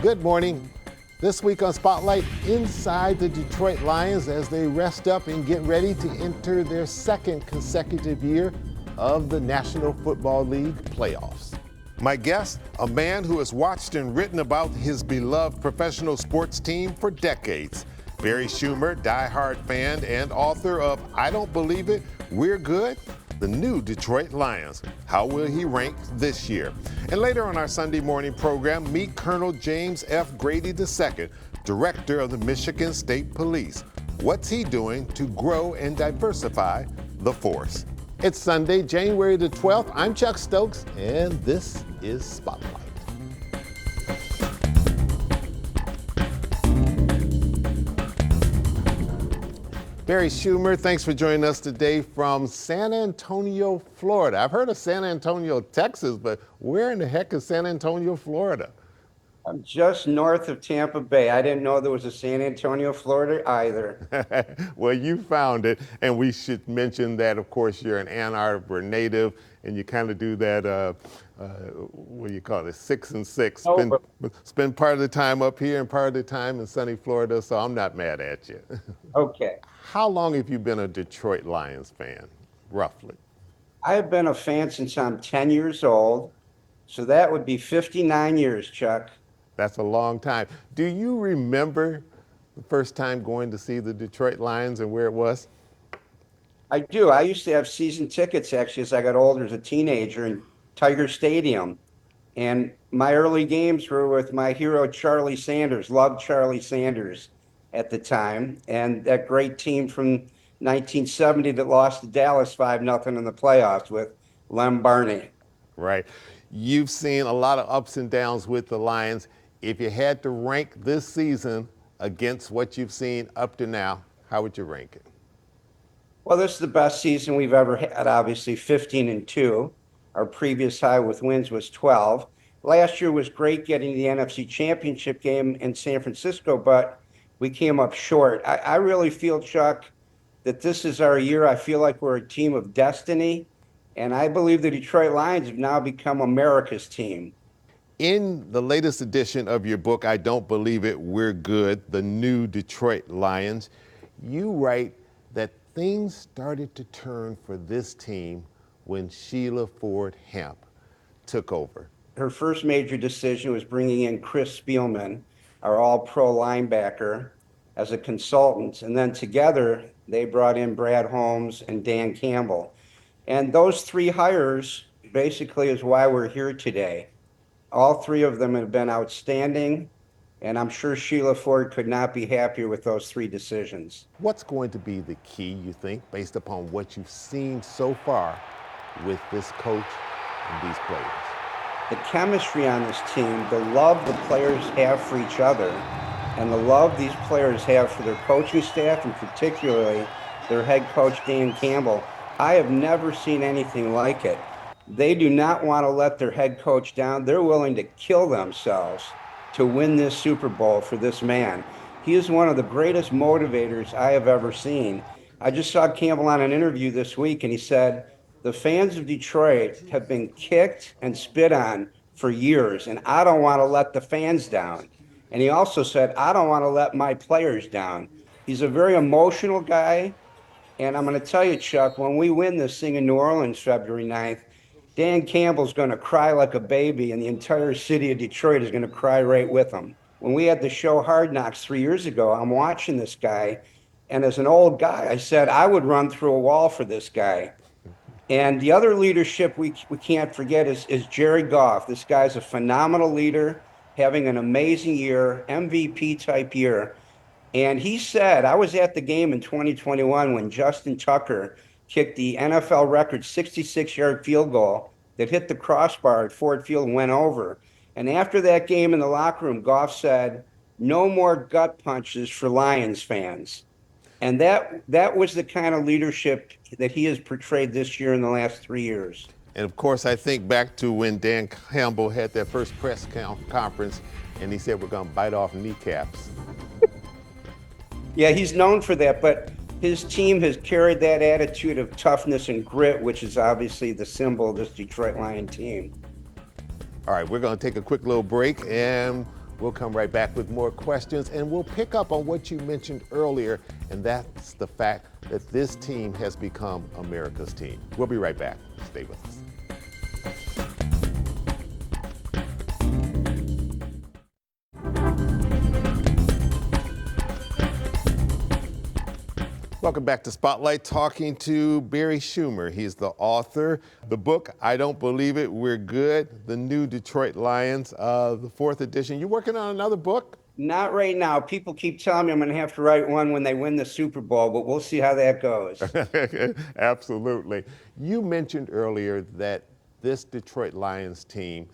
Good morning. This week on Spotlight, inside the Detroit Lions as they rest up and get ready to enter their second consecutive year of the National Football League playoffs. My guest, a man who has watched and written about his beloved professional sports team for decades. Barry Schumer, diehard fan and author of I Don't Believe It, We're Good, the new Detroit Lions. How will he rank this year? And later on our Sunday morning program, meet Colonel James F. Grady II, Director of the Michigan State Police. What's he doing to grow and diversify the force? It's Sunday, January the 12th. I'm Chuck Stokes, and this is Spotlight. Barry Schumer, thanks for joining us today from San Antonio, Florida. I've heard of San Antonio, Texas, but where in the heck is San Antonio, Florida? I'm just north of Tampa Bay. I didn't know there was a San Antonio, Florida either. Well, you found it, and we should mention that, of course, you're an Ann Arbor native, and you kind of do that, what do you call it, 6 and 6. Spend part of the time up here and part of the time in sunny Florida, so I'm not mad at you. Okay. How long have you been a Detroit Lions fan, roughly? I have been a fan since I'm 10 years old, so that would be 59 years, Chuck. That's a long time. Do you remember the first time going to see the Detroit Lions and where it was? I do. I used to have season tickets, actually, as I got older as a teenager in Tiger Stadium. And my early games were with my hero, Charlie Sanders. Loved Charlie Sanders at the time. And that great team from 1970 that lost to Dallas 5-0 in the playoffs with Lem Barney. Right. You've seen a lot of ups and downs with the Lions. If you had to rank this season against what you've seen up to now, how would you rank it? Well, this is the best season we've ever had, obviously, 15-2. Our previous high with wins was 12. Last year was great getting the NFC Championship game in San Francisco, but we came up short. I really feel, Chuck, that this is our year. I feel like we're a team of destiny, and I believe the Detroit Lions have now become America's team. In the latest edition of your book, I Don't Believe It, We're Good, the new Detroit Lions, you write that things started to turn for this team when Sheila Ford Hamp took over. Her first major decision was bringing in Chris Spielman, our all-pro linebacker, as a consultant. And then together, they brought in Brad Holmes and Dan Campbell. And those three hires basically is why we're here today. All three of them have been outstanding, and I'm sure Sheila Ford could not be happier with those three decisions. What's going to be the key, you think, based upon what you've seen so far with this coach and these players? The chemistry on this team, the love the players have for each other, and the love these players have for their coaching staff, and particularly their head coach, Dan Campbell. I have never seen anything like it. They do not want to let their head coach down. They're willing to kill themselves to win this Super Bowl for this man. He is one of the greatest motivators I have ever seen. I just saw Campbell on an interview this week, and he said, the fans of Detroit have been kicked and spit on for years, and I don't want to let the fans down. And he also said, I don't want to let my players down. He's a very emotional guy, and I'm going to tell you, Chuck, when we win this thing in New Orleans February 9th, Dan Campbell's going to cry like a baby, and the entire city of Detroit is going to cry right with him. When we had the show Hard Knocks 3 years ago, I'm watching this guy, and as an old guy, I said I would run through a wall for this guy. And the other leadership we can't forget is Jerry Goff. This guy's a phenomenal leader, having an amazing year, MVP type year. And he said, I was at the game in 2021 when Justin Tucker kicked the NFL record 66-yard field goal that hit the crossbar at Ford Field and went over. And after that game in the locker room, Goff said, no more gut punches for Lions fans. And that was the kind of leadership that he has portrayed this year in the last 3 years. And of course, I think back to when Dan Campbell had that first press conference and he said, we're going to bite off kneecaps. Yeah, he's known for that, but his team has carried that attitude of toughness and grit, which is obviously the symbol of this Detroit Lion team. All right, we're going to take a quick little break, and We'll come right back with more questions, and we'll pick up on what you mentioned earlier, and that's the fact that this team has become America's team. We'll be right back. Stay with us. Welcome back to Spotlight, talking to Barry Schumer. He's the author, the book, I Don't Believe It, We're Good, the new Detroit Lions, the 4th edition. You working on another book? Not right now. People keep telling me I'm going to have to write one when they win the Super Bowl, but we'll see how that goes. Absolutely. You mentioned earlier that this Detroit Lions team,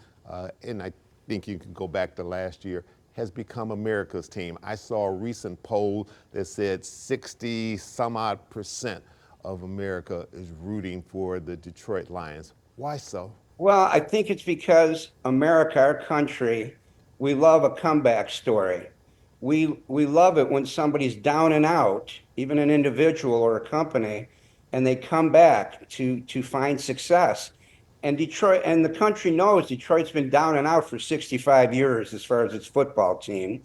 and I think you can go back to last year, has become America's team. I saw a recent poll that said 60 some odd percent of America is rooting for the Detroit Lions. Why so? Well, I think it's because America, our country, we love a comeback story. We love it when somebody's down and out, even an individual or a company, and they come back to find success. And Detroit and the country knows Detroit's been down and out for 65 years as far as its football team.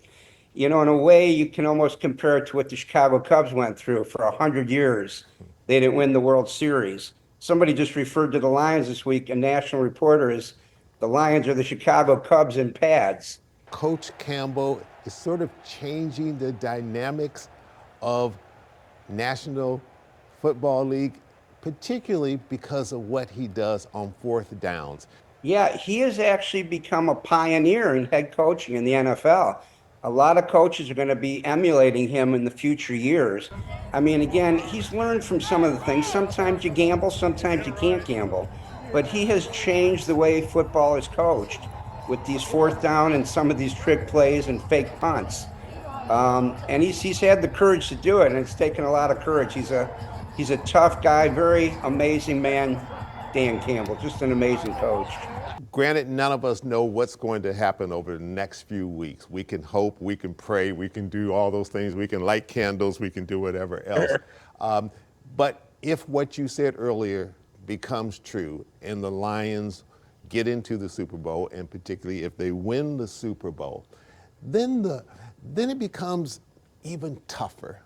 You know, in a way, you can almost compare it to what the Chicago Cubs went through for 100 years. They didn't win the World Series. Somebody just referred to the Lions this week, a national reporter, as the Lions are the Chicago Cubs in pads. Coach Campbell is sort of changing the dynamics of National Football League, particularly because of what he does on 4th downs. Yeah, he has actually become a pioneer in head coaching in the NFL. A lot of coaches are going to be emulating him in the future years. I mean, again, he's learned from some of the things. Sometimes you gamble, sometimes you can't gamble. But he has changed the way football is coached with these 4th down and some of these trick plays and fake punts. And he's had the courage to do it, and it's taken a lot of courage. He's a tough guy, very amazing man, Dan Campbell, just an amazing coach. Granted, none of us know what's going to happen over the next few weeks. We can hope, we can pray, we can do all those things. We can light candles, we can do whatever else. But if what you said earlier becomes true and the Lions get into the Super Bowl, and particularly if they win the Super Bowl, then it becomes even tougher.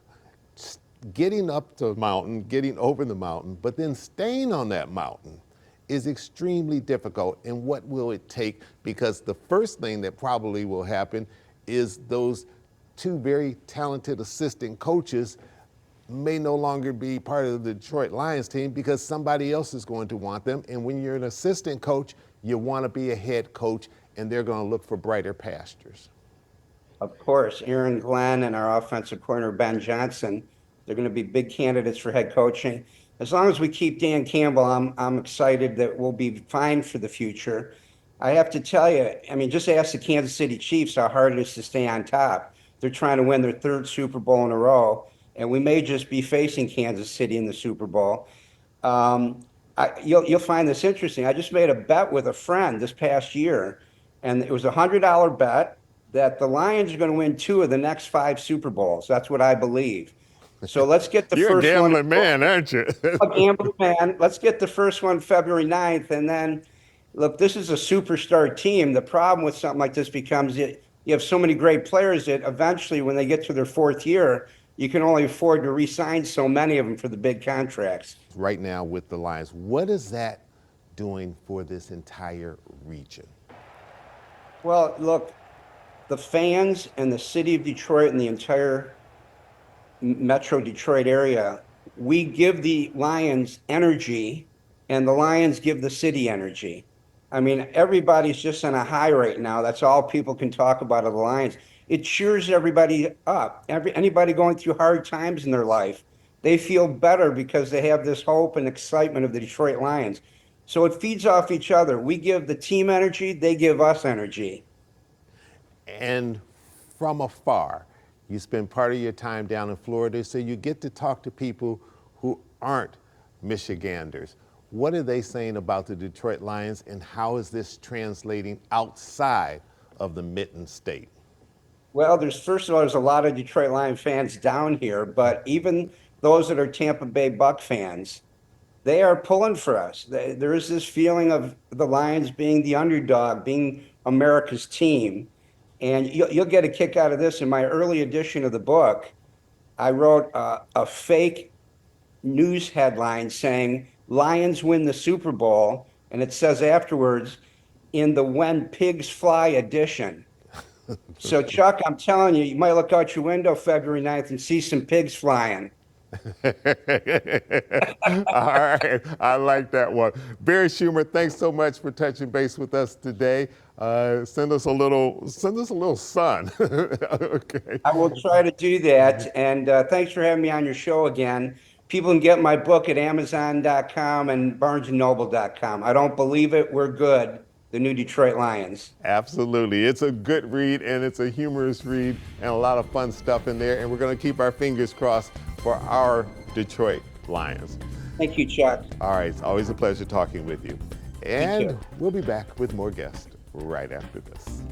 Getting up the mountain, getting over the mountain, but then staying on that mountain is extremely difficult. And what will it take? Because the first thing that probably will happen is those 2 very talented assistant coaches may no longer be part of the Detroit Lions team because somebody else is going to want them. And when you're an assistant coach, you want to be a head coach, and they're going to look for brighter pastures. Of course, Aaron Glenn and our offensive coordinator, Ben Johnson, they're going to be big candidates for head coaching. As long as we keep Dan Campbell, I'm excited that we'll be fine for the future. I have to tell you, I mean, just ask the Kansas City Chiefs how hard it is to stay on top. They're trying to win their 3rd Super Bowl in a row, and we may just be facing Kansas City in the Super Bowl. You'll find this interesting. I just made a bet with a friend this past year, and it was a $100 bet that the Lions are going to win 2 of the next 5 Super Bowls. That's what I believe. So let's get the You're first one. You're a gambling man, aren't you? A gambling man. Let's get the first one February 9th. And then, look, this is a superstar team. The problem with something like this becomes you have so many great players that eventually when they get to their 4th year, you can only afford to re-sign so many of them for the big contracts. Right now with the Lions, what is that doing for this entire region? Well, look, the fans and the city of Detroit and the entire Metro Detroit area, we give the Lions energy and the Lions give the city energy. I mean, everybody's just on a high right now. That's all people can talk about of the Lions. It cheers everybody up. Anybody going through hard times in their life, they feel better because they have this hope and excitement of the Detroit Lions. So it feeds off each other. We give the team energy, they give us energy. And from afar, you spend part of your time down in Florida, so you get to talk to people who aren't Michiganders. What are they saying about the Detroit Lions, and how is this translating outside of the Mitten State? Well, first of all, there's a lot of Detroit Lion fans down here, but even those that are Tampa Bay Buck fans, they are pulling for us. There is this feeling of the Lions being the underdog, being America's team. And you'll get a kick out of this. In my early edition of the book, I wrote a fake news headline saying Lions win the Super Bowl. And it says afterwards, in the When Pigs Fly edition. So, Chuck, I'm telling you, you might look out your window February 9th and see some pigs flying. All right, I like that one. Barry Schumer, thanks so much for touching base with us today. Send us a little sun. Okay. I will try to do that. And thanks for having me on your show again. People can get my book at Amazon.com and BarnesandNoble.com. I don't believe it. We're good. The New Detroit Lions. Absolutely. It's a good read, and it's a humorous read, and a lot of fun stuff in there. And we're going to keep our fingers crossed for our Detroit Lions. Thank you, Chuck. All right. It's always a pleasure talking with you. You And too. we'll be back with more guests right after this.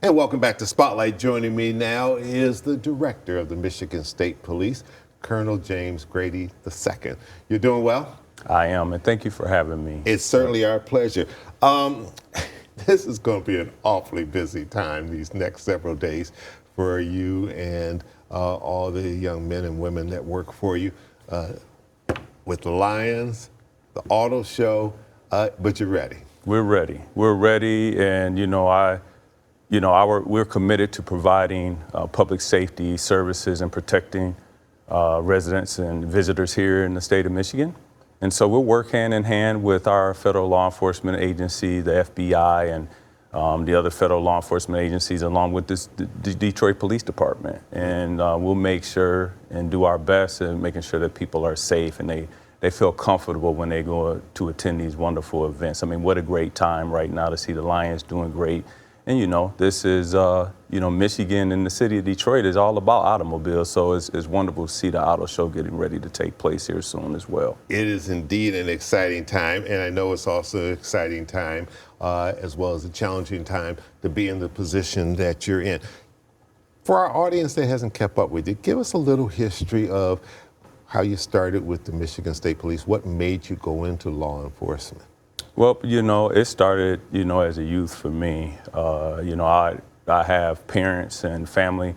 And welcome back to Spotlight. Joining me now is the director of the Michigan State Police, Colonel James Grady II. You're doing well? I am, and thank you for having me. It's certainly our pleasure. This is going to be an awfully busy time these next several days for you and all the young men and women that work for you with the Lions, the auto show, but you're ready. We're ready. We're ready, and we're committed to providing public safety services and protecting residents and visitors here in the state of Michigan. And so we'll work hand in hand with our federal law enforcement agency, the FBI, and the other federal law enforcement agencies, along with the Detroit Police Department. And we'll make sure and do our best in making sure that people are safe and they feel comfortable when they go to attend these wonderful events. I mean, what a great time right now to see the Lions doing great. And this is, Michigan and the city of Detroit is all about automobiles. So it's wonderful to see the auto show getting ready to take place here soon as well. It is indeed an exciting time, and I know it's also an exciting time, as well as a challenging time to be in the position that you're in. For our audience that hasn't kept up with you, give us a little history of how you started with the Michigan State Police. What made you go into law enforcement? Well, it started, as a youth for me. I have parents and family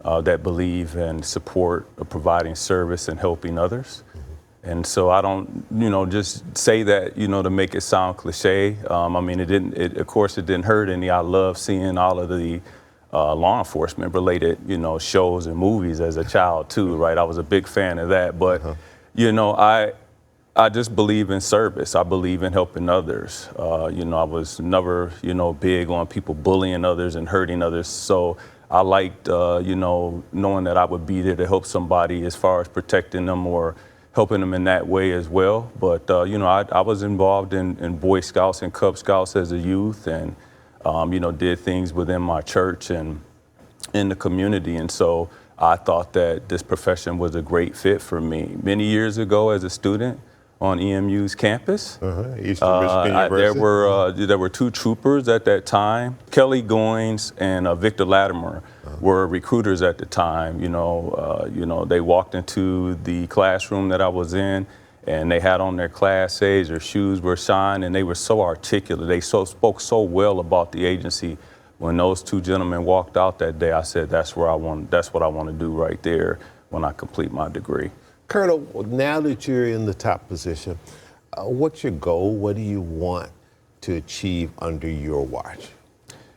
that believe and support providing service and helping others. Mm-hmm. And so I don't, just say that, to make it sound cliche. Of course, it didn't hurt any. I love seeing all of the law enforcement related, shows and movies as a child too, right? I was a big fan of that. But, I just believe in service. I believe in helping others. I was never, big on people bullying others and hurting others. So I liked, knowing that I would be there to help somebody as far as protecting them or helping them in that way as well. But, I was involved in Boy Scouts and Cub Scouts as a youth and, did things within my church and in the community. And so I thought that this profession was a great fit for me. Many years ago as a student, on EMU's campus. Eastern Michigan University. There were two troopers at that time. Kelly Goins and Victor Latimer were recruiters at the time. They walked into the classroom that I was in, and they had on their Class A's. Their shoes were shined, and they were so articulate. They spoke so well about the agency. When those two gentlemen walked out that day, I said, that's what I want to do right there when I complete my degree. Colonel, now that you're in the top position, what's your goal? What do you want to achieve under your watch?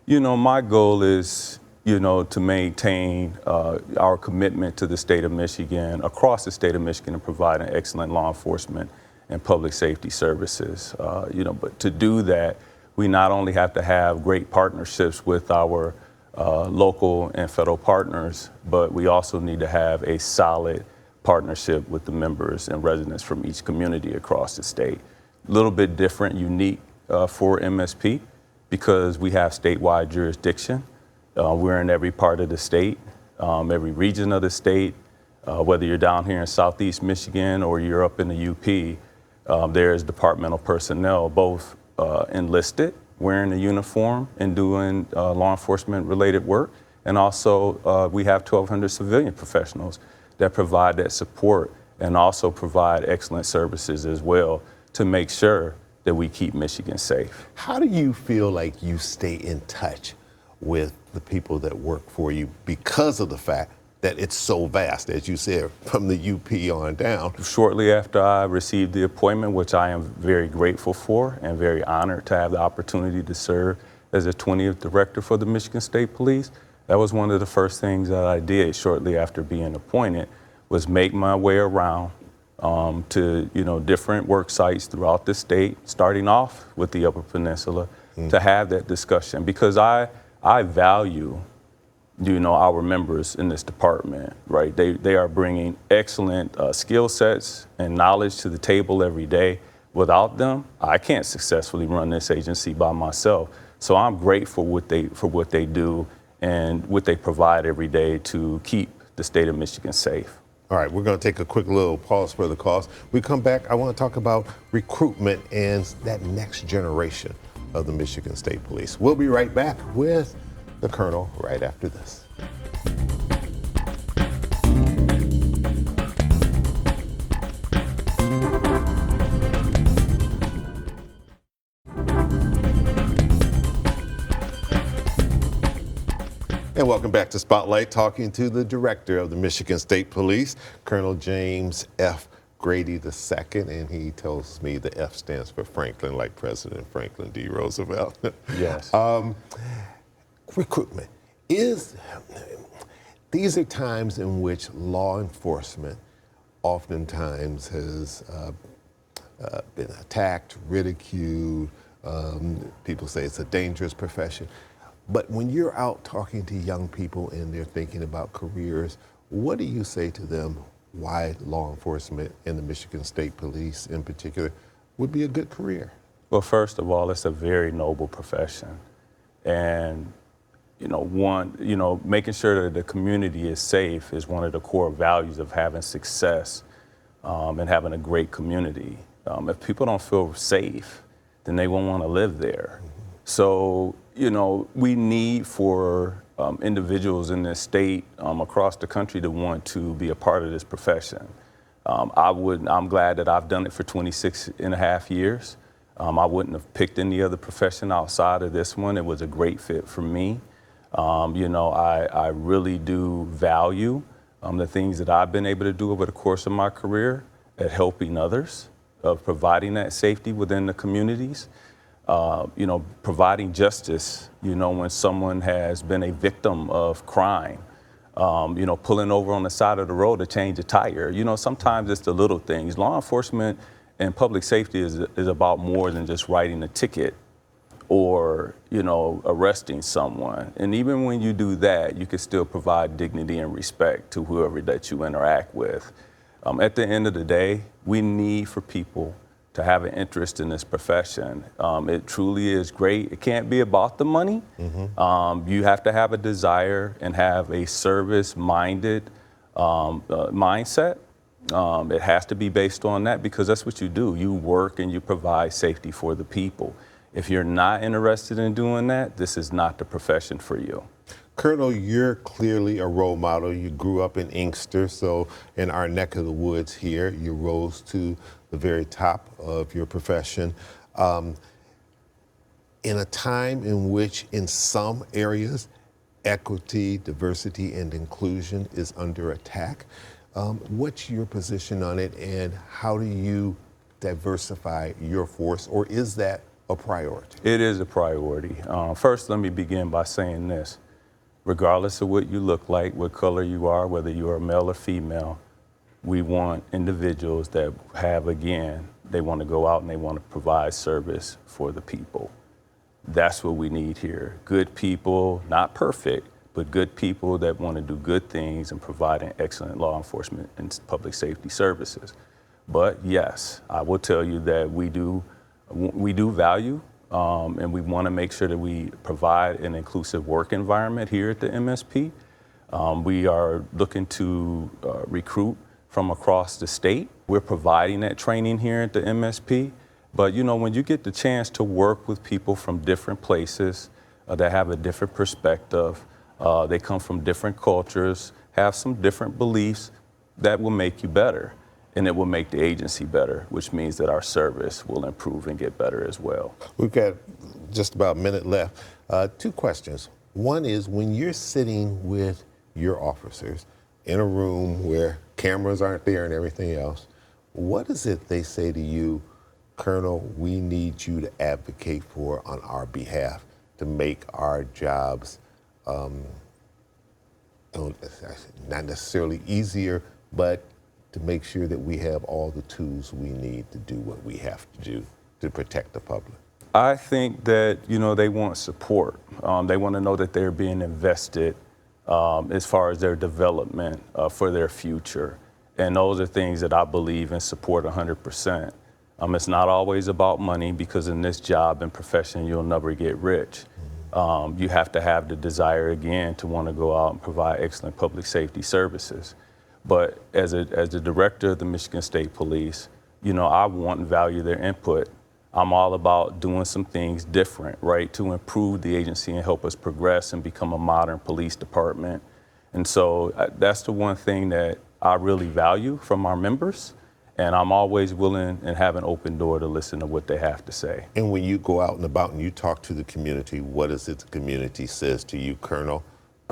My goal is, to maintain our commitment to the state of Michigan, across the state of Michigan, and providing excellent law enforcement and public safety services. But to do that, we not only have to have great partnerships with our local and federal partners, but we also need to have a solid partnership with the members and residents from each community across the state. A little bit different, unique for MSP because we have statewide jurisdiction. We're in every part of the state, every region of the state. Whether you're down here in Southeast Michigan or you're up in the UP, there's departmental personnel, both enlisted wearing a uniform and doing law enforcement related work. And also we have 1,200 civilian professionals that provide that support and also provide excellent services as well to make sure that we keep Michigan safe. How do you feel like you stay in touch with the people that work for you because of the fact that it's so vast, as you said, from the UP on down? Shortly after I received the appointment, which I am very grateful for and very honored to have the opportunity to serve as the 20th director for the Michigan State Police, that was one of the first things that I did shortly after being appointed, was make my way around to different work sites throughout the state, starting off with the Upper Peninsula, to have that discussion, because I value our members in this department, right? They are bringing excellent skill sets and knowledge to the table every day. Without them, I can't successfully run this agency by myself. So I'm grateful for what they do and what they provide every day to keep the state of Michigan safe. All right, we're going to take a quick little pause for the cause. We come back, I want to talk about recruitment and that next generation of the Michigan State Police. We'll be right back with the Colonel right after this. And welcome back to Spotlight, talking to the director of the Michigan State Police, Colonel James F. Grady II, and he tells me the F stands for Franklin, like President Franklin D. Roosevelt. Yes. Recruitment. These are times in which law enforcement oftentimes has been attacked, ridiculed. People say it's a dangerous profession. But when you're out talking to young people and they're thinking about careers, what do you say to them why law enforcement and the Michigan State Police in particular would be a good career? Well, first of all, it's a very noble profession. And, making sure that the community is safe is one of the core values of having success and having a great community. If people don't feel safe, then they won't want to live there. So, we need for individuals in this state across the country to want to be a part of this profession. I'm glad that I've done it for 26 and a half years. I wouldn't have picked any other profession outside of this one. It was a great fit for me. I really do value the things that I've been able to do over the course of my career at helping others, of providing that safety within the communities. Providing justice, when someone has been a victim of crime, pulling over on the side of the road to change a tire. Sometimes it's the little things. Law enforcement and public safety is about more than just writing a ticket or, arresting someone. And even when you do that, you can still provide dignity and respect to whoever that you interact with. At the end of the day, we need for people to have an interest in this profession. It truly is great. It can't be about the money. You have to have a desire and have a service-minded mindset. It has to be based on that, because that's what you do. You work and you provide safety for the people. If you're not interested in doing that, this is not the profession for you. Colonel, you're clearly a role model. You grew up in Inkster, so in our neck of the woods here, you rose to the very top of your profession. In a time in which in some areas, equity, diversity, and inclusion is under attack, what's your position on it, and how do you diversify your force, or is that a priority? It is a priority. First, let me begin by saying this. Regardless of what you look like, what color you are, whether you are male or female, we want individuals that they want to go out and they want to provide service for the people. That's what we need here. Good people, not perfect, but good people that want to do good things and provide an excellent law enforcement and public safety services. But yes, I will tell you that we do value and we want to make sure that we provide an inclusive work environment here at the MSP. We are looking to recruit from across the state. We're providing that training here at the MSP, But you know, when you get the chance to work with people from different places that have a different perspective, they come from different cultures, have some different beliefs, that will make you better. And it will make the agency better, which means that our service will improve and get better as well. We've got just about a minute left. Two questions. One is, when you're sitting with your officers in a room where cameras aren't there and everything else, what is it they say to you, Colonel, we need you to advocate for on our behalf to make our jobs not necessarily easier, but to make sure that we have all the tools we need to do what we have to do to protect the public? I think that, you know, they want support. They want to know that they're being invested as far as their development for their future. And those are things that I believe and support 100%. It's not always about money, because in this job and profession, you'll never get rich. You have to have the desire, again, to want to go out and provide excellent public safety services. But as the director of the Michigan State Police, you know, I want and value their input. I'm all about doing some things different, right, to improve the agency and help us progress and become a modern police department. And so that's the one thing that I really value from our members. And I'm always willing and have an open door to listen to what they have to say. And when you go out and about and you talk to the community, what is it the community says to you, Colonel?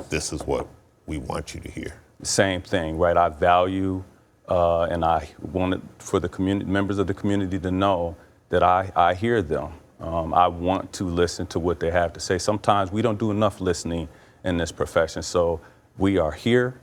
This is what we want you to hear. Same thing, right? I value and I wanted for the community, members of the community, to know that I hear them. I want to listen to what they have to say. Sometimes we don't do enough listening in this profession. So we are here.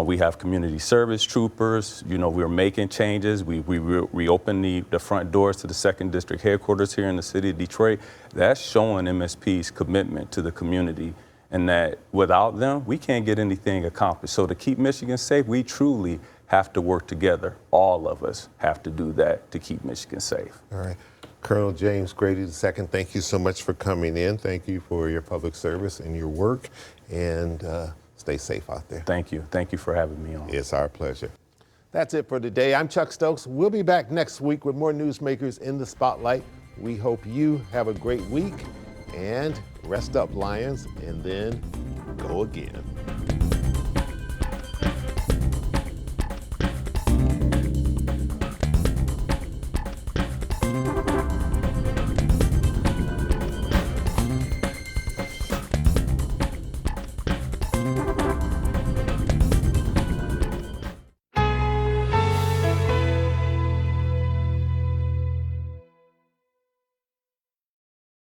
We have community service troopers. You know, we're making changes. We reopened the front doors to the 2nd District headquarters here in the city of Detroit. That's showing MSP's commitment to the community, and that without them, we can't get anything accomplished. So to keep Michigan safe, we truly have to work together. All of us have to do that to keep Michigan safe. All right. Colonel James Grady II, thank you so much for coming in. Thank you for your public service and your work, and stay safe out there. Thank you. Thank you for having me on. It's our pleasure. That's it for today. I'm Chuck Stokes. We'll be back next week with more newsmakers in the spotlight. We hope you have a great week, and rest up, Lions, and then go again.